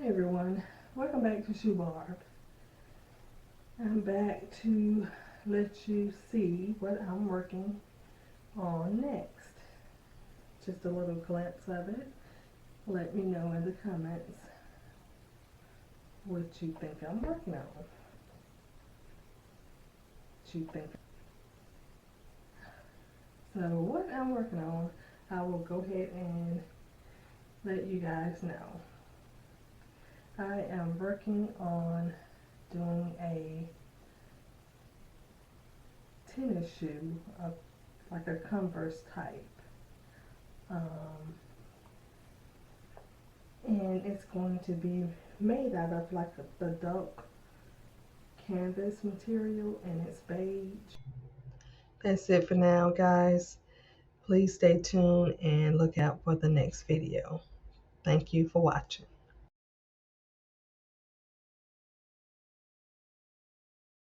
Hi everyone, welcome back to shoebarb. I'm back to let you see what I'm working on next. Just a little glimpse of it. Let me know in the comments what you think I'm working on. So what I'm working on, I will go ahead and let you guys know. I am working on doing a tennis shoe, like a converse type. And it's going to be made out of like the dark canvas material, and it's beige. That's it for now, guys. Please stay tuned and look out for the next video. Thank you for watching.